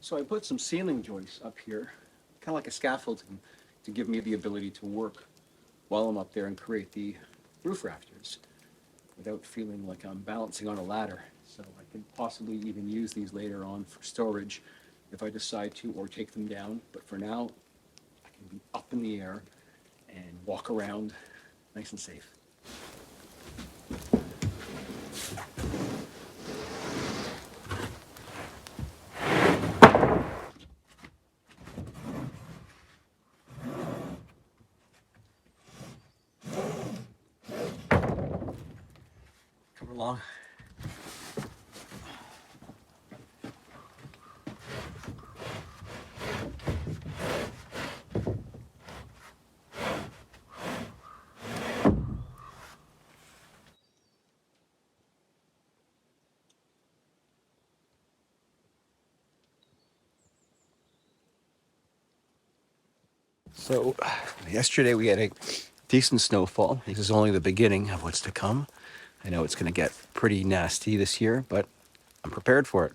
So I put some ceiling joists up here, kind of like a scaffolding, to give me the ability to work while I'm up there and create the roof rafters without feeling like I'm balancing on a ladder. So I can possibly even use these later on for storage if I decide to, or take them down. But for now, I can be up in the air and walk around nice and safe. Come along. So yesterday we had a decent snowfall. This is only the beginning of what's to come. I know it's going to get pretty nasty this year, but I'm prepared for it.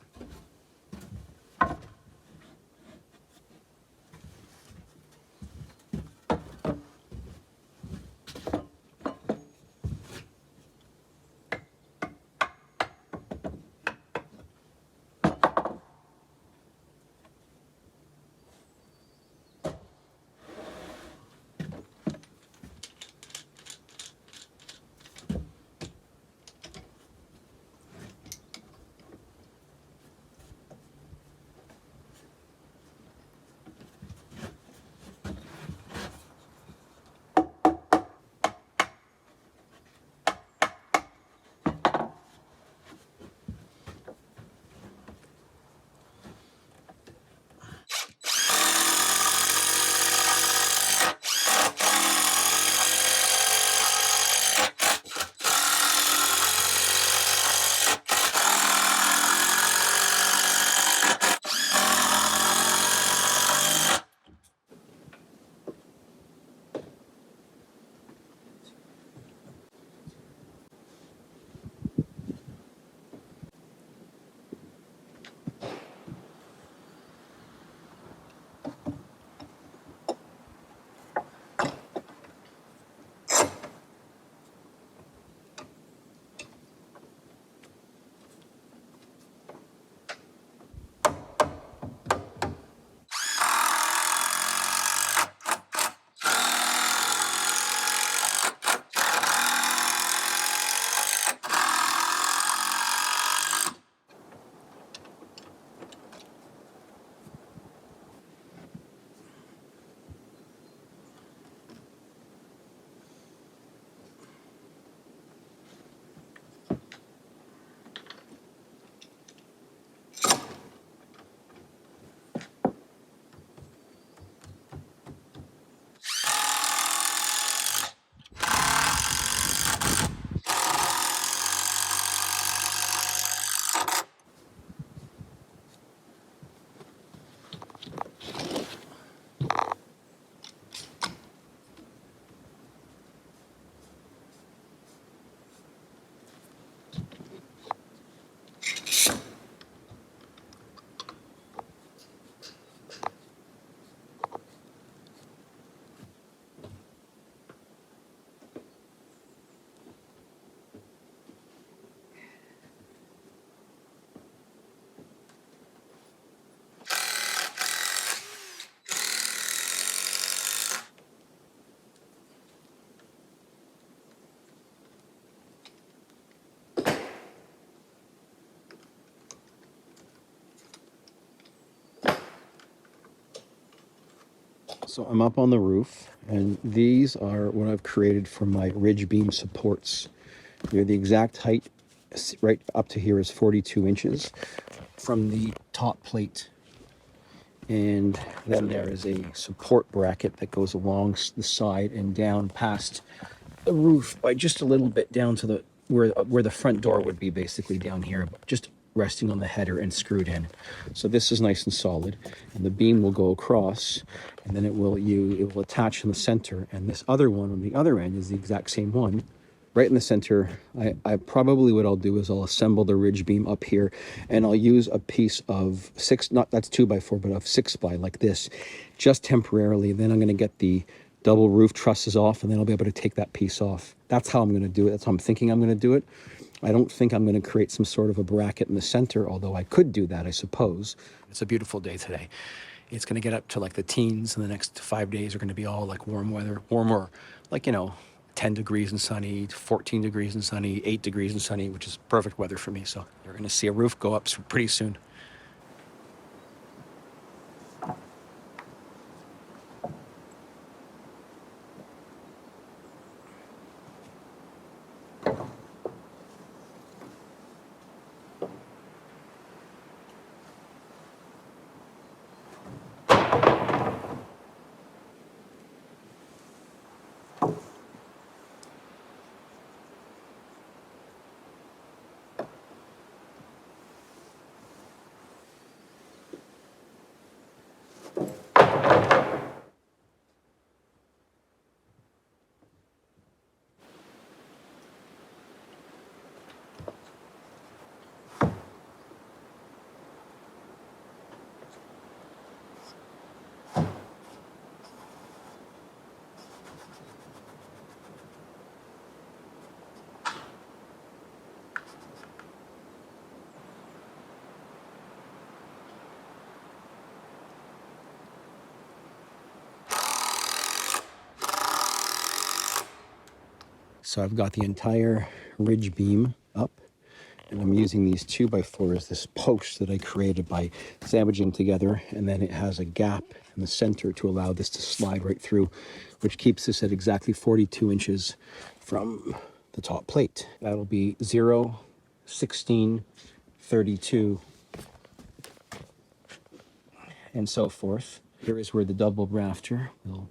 So I'm up on the roof, and these are what I've created for my ridge beam supports. They're the exact height, right up to here is 42 inches from the top plate. And then there is a support bracket that goes along the side and down past the roof by just a little bit down to the where the front door would be, basically down here, just resting on the header and screwed in. So this is nice and solid, and the beam will go across, and then it will attach in the center. And this other one on the other end is the exact same one, right in the center. I probably, what I'll do is I'll assemble the ridge beam up here, and I'll use a piece of not that's 2x4, but of 6x like this, just temporarily. Then I'm going to get the double roof trusses off, and then I'll be able to take that piece off. That's how I'm going to do it. That's how I'm thinking I'm going to do it. I don't think I'm going to create some sort of a bracket in the center, although I could do that, I suppose. It's a beautiful day today. It's going to get up to like the teens, and the next 5 days are going to be all like warm weather, warmer, like, 10 degrees and sunny, 14 degrees and sunny, 8 degrees and sunny, which is perfect weather for me. So you're going to see a roof go up pretty soon. So I've got the entire ridge beam up, and I'm using these 2x4s, this post that I created by sandwiching together, and then it has a gap in the center to allow this to slide right through, which keeps this at exactly 42 inches from the top plate. That'll be 0, 16, 32, and so forth. Here is where the double rafter will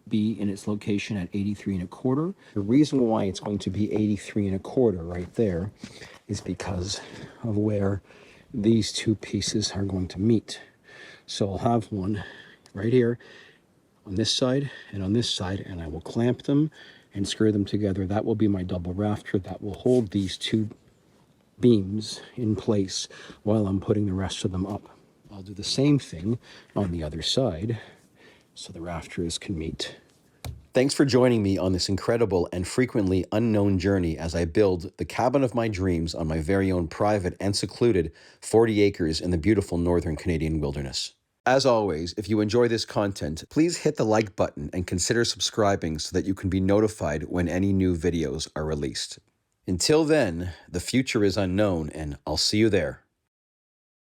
be in its location at 83 1/4. The reason why it's going to be 83 1/4 right there is because of where these two pieces are going to meet. So I'll have one right here on this side and on this side, and I will clamp them and screw them together. That will be my double rafter that will hold these two beams in place while I'm putting the rest of them up. I'll do the same thing on the other side so the rafters can meet. Thanks for joining me on this incredible and frequently unknown journey as I build the cabin of my dreams on my very own private and secluded 40 acres in the beautiful northern Canadian wilderness. As always, if you enjoy this content, please hit the like button and consider subscribing so that you can be notified when any new videos are released. Until then, the future is unknown, and I'll see you there.